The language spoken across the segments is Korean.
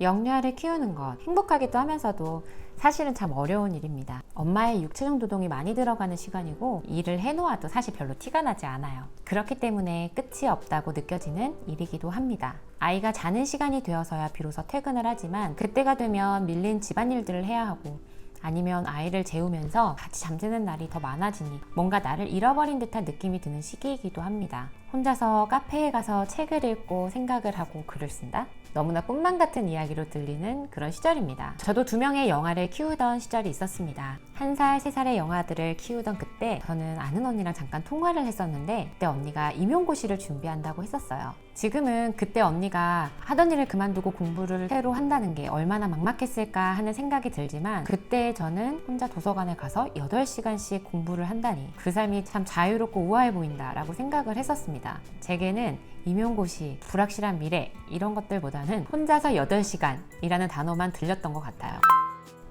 영유아를 키우는 것, 행복하기도 하면서도 사실은 참 어려운 일입니다. 엄마의 육체적 노동이 많이 들어가는 시간이고 일을 해놓아도 사실 별로 티가 나지 않아요. 그렇기 때문에 끝이 없다고 느껴지는 일이기도 합니다. 아이가 자는 시간이 되어서야 비로소 퇴근을 하지만 그때가 되면 밀린 집안일들을 해야 하고 아니면 아이를 재우면서 같이 잠드는 날이 더 많아지니 뭔가 나를 잃어버린 듯한 느낌이 드는 시기이기도 합니다. 혼자서 카페에 가서 책을 읽고 생각을 하고 글을 쓴다? 너무나 꿈만 같은 이야기로 들리는 그런 시절입니다. 저도 2명의 영아를 키우던 시절이 있었습니다. 1살, 3살의 영아들을 키우던 그때 저는 아는 언니랑 잠깐 통화를 했었는데 그때 언니가 임용고시를 준비한다고 했었어요. 지금은 그때 언니가 하던 일을 그만두고 공부를 새로 한다는 게 얼마나 막막했을까 하는 생각이 들지만 그때 저는 혼자 도서관에 가서 8시간씩 공부를 한다니 그 삶이 참 자유롭고 우아해 보인다라고 생각을 했었습니다. 제게는 임용고시, 불확실한 미래 이런 것들보다는 혼자서 8시간이라는 단어만 들렸던 것 같아요.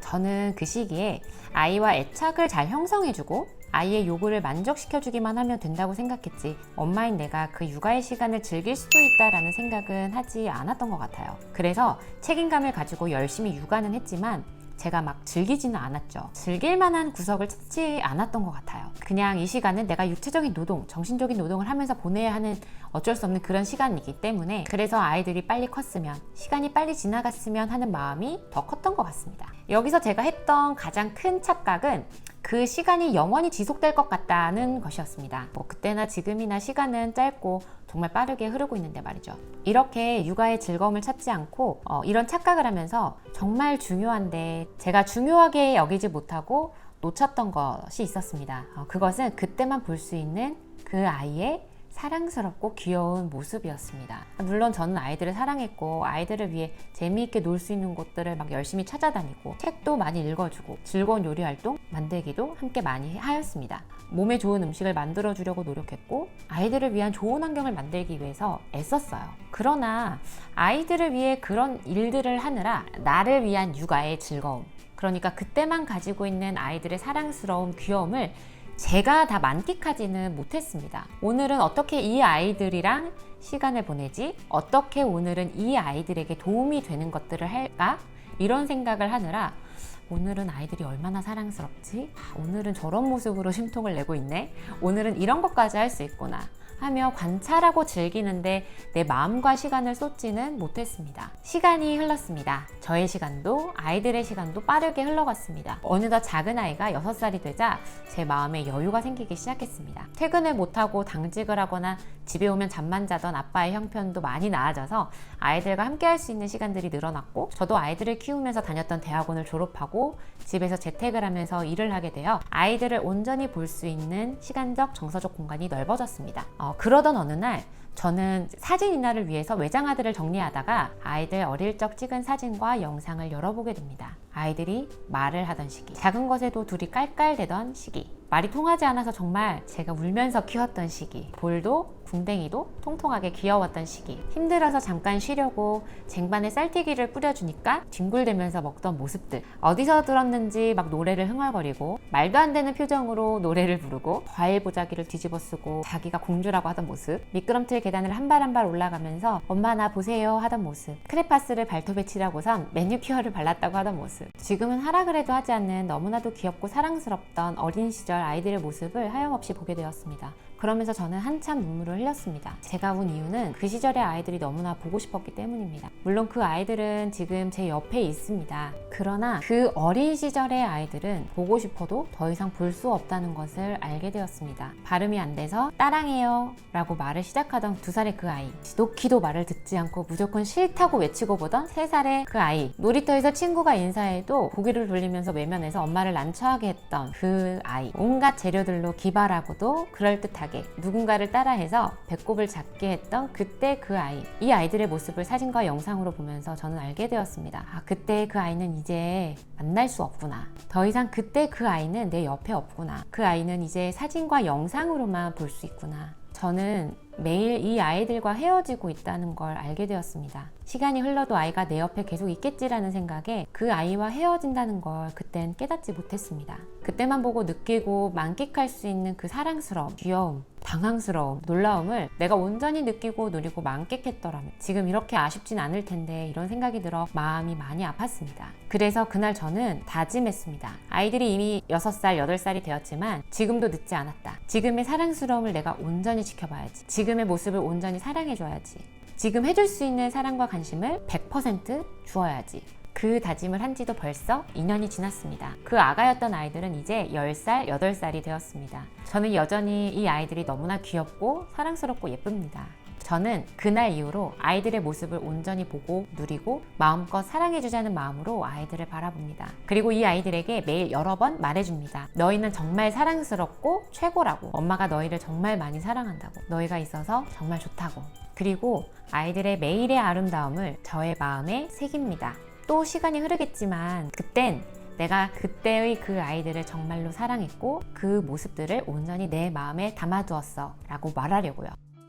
저는 그 시기에 아이와 애착을 잘 형성해주고 아이의 요구를 만족시켜주기만 하면 된다고 생각했지 엄마인 내가 그 육아의 시간을 즐길 수도 있다라는 생각은 하지 않았던 것 같아요. 그래서 책임감을 가지고 열심히 육아는 했지만 제가 막 즐기지는 않았죠. 즐길 만한 구석을 찾지 않았던 것 같아요. 그냥 이 시간은 내가 육체적인 노동, 정신적인 노동을 하면서 보내야 하는 어쩔 수 없는 그런 시간이기 때문에 그래서 아이들이 빨리 컸으면, 시간이 빨리 지나갔으면 하는 마음이 더 컸던 것 같습니다. 여기서 제가 했던 가장 큰 착각은 그 시간이 영원히 지속될 것 같다는 것이었습니다. 그때나 지금이나 시간은 짧고 정말 빠르게 흐르고 있는데 말이죠. 이렇게 육아의 즐거움을 찾지 않고 이런 착각을 하면서 정말 중요한데 제가 중요하게 여기지 못하고 놓쳤던 것이 있었습니다. 그것은 그때만 볼 수 있는 그 아이의 사랑스럽고 귀여운 모습이었습니다. 물론 저는 아이들을 사랑했고 아이들을 위해 재미있게 놀 수 있는 곳들을 막 열심히 찾아다니고 책도 많이 읽어주고 즐거운 요리 활동 만들기도 함께 많이 하였습니다. 몸에 좋은 음식을 만들어 주려고 노력했고 아이들을 위한 좋은 환경을 만들기 위해서 애썼어요. 그러나 아이들을 위해 그런 일들을 하느라 나를 위한 육아의 즐거움, 그러니까 그때만 가지고 있는 아이들의 사랑스러운 귀여움을 제가 다 만끽하지는 못했습니다. 오늘은 어떻게 이 아이들이랑 시간을 보내지? 어떻게 오늘은 이 아이들에게 도움이 되는 것들을 할까? 이런 생각을 하느라 오늘은 아이들이 얼마나 사랑스럽지? 오늘은 저런 모습으로 심통을 내고 있네? 오늘은 이런 것까지 할 수 있구나 하며 관찰하고 즐기는데 내 마음과 시간을 쏟지는 못했습니다. 시간이 흘렀습니다. 저의 시간도 아이들의 시간도 빠르게 흘러갔습니다. 어느덧 작은 아이가 6살이 되자 제 마음에 여유가 생기기 시작했습니다. 퇴근을 못하고 당직을 하거나 집에 오면 잠만 자던 아빠의 형편도 많이 나아져서 아이들과 함께 할 수 있는 시간들이 늘어났고 저도 아이들을 키우면서 다녔던 대학원을 졸업하고 집에서 재택을 하면서 일을 하게 되어 아이들을 온전히 볼 수 있는 시간적 정서적 공간이 넓어졌습니다. 그러던 어느 날 저는 사진 인화를 위해서 외장하드를 정리하다가 아이들 어릴 적 찍은 사진과 영상을 열어보게 됩니다. 아이들이 말을 하던 시기, 작은 것에도 둘이 깔깔대던 시기, 말이 통하지 않아서 정말 제가 울면서 키웠던 시기, 볼도 궁뎅이도 통통하게 귀여웠던 시기, 힘들어서 잠깐 쉬려고 쟁반에 쌀티기를 뿌려주니까 뒹굴대면서 먹던 모습들, 어디서 들었는지 막 노래를 흥얼거리고 말도 안 되는 표정으로 노래를 부르고 과일 보자기를 뒤집어 쓰고 자기가 공주라고 하던 모습, 미끄럼틀 계단을 한 발 한 발 올라가면서 엄마 나 보세요 하던 모습, 크레파스를 발톱에 칠하고선 매니큐어를 발랐다고 하던 모습, 지금은 하라 그래도 하지 않는 너무나도 귀엽고 사랑스럽던 어린 시절 아이들의 모습을 하염없이 보게 되었습니다. 그러면서 저는 한참 눈물을 흘렸습니다. 제가 운 이유는 그 시절의 아이들이 너무나 보고 싶었기 때문입니다. 물론 그 아이들은 지금 제 옆에 있습니다. 그러나 그 어린 시절의 아이들은 보고 싶어도 더 이상 볼 수 없다는 것을 알게 되었습니다. 발음이 안 돼서 따랑해요 라고 말을 시작하던 2살의 그 아이, 지독히도 말을 듣지 않고 무조건 싫다고 외치고 보던 3살의 그 아이, 놀이터에서 친구가 인사해도 고개를 돌리면서 외면해서 엄마를 난처하게 했던 그 아이, 온갖 재료들로 기발하고도 그럴듯하게 누군가를 따라해서 배꼽을 잡게 했던 그때 그 아이, 이 아이들의 모습을 사진과 영상으로 보면서 저는 알게 되었습니다. 그때 그 아이는 이제 만날 수 없구나. 더 이상 그때 그 아이는 내 옆에 없구나. 그 아이는 이제 사진과 영상으로만 볼 수 있구나. 저는 매일 이 아이들과 헤어지고 있다는 걸 알게 되었습니다. 시간이 흘러도 아이가 내 옆에 계속 있겠지라는 생각에 그 아이와 헤어진다는 걸 그땐 깨닫지 못했습니다. 그때만 보고 느끼고 만끽할 수 있는 그 사랑스러움, 귀여움, 당황스러움, 놀라움을 내가 온전히 느끼고 누리고 만끽했더라면 지금 이렇게 아쉽진 않을 텐데 이런 생각이 들어 마음이 많이 아팠습니다. 그래서 그날 저는 다짐했습니다. 아이들이 이미 6살, 8살이 되었지만 지금도 늦지 않았다. 지금의 사랑스러움을 내가 온전히 지켜봐야지. 지금의 모습을 온전히 사랑해줘야지. 지금 해줄 수 있는 사랑과 관심을 100% 주어야지. 그 다짐을 한 지도 벌써 2년이 지났습니다. 그 아가였던 아이들은 이제 10살, 8살이 되었습니다. 저는 여전히 이 아이들이 너무나 귀엽고 사랑스럽고 예쁩니다. 저는 그날 이후로 아이들의 모습을 온전히 보고 누리고 마음껏 사랑해주자는 마음으로 아이들을 바라봅니다. 그리고 이 아이들에게 매일 여러 번 말해줍니다. 너희는 정말 사랑스럽고 최고라고. 엄마가 너희를 정말 많이 사랑한다고. 너희가 있어서 정말 좋다고. 그리고 아이들의 매일의 아름다움을 저의 마음에 새깁니다. 또 시간이 흐르겠지만 그땐 내가 그때의 그 아이들을 정말로 사랑했고 그 모습들을 온전히 내 마음에 담아두었어 라고 말하려고요.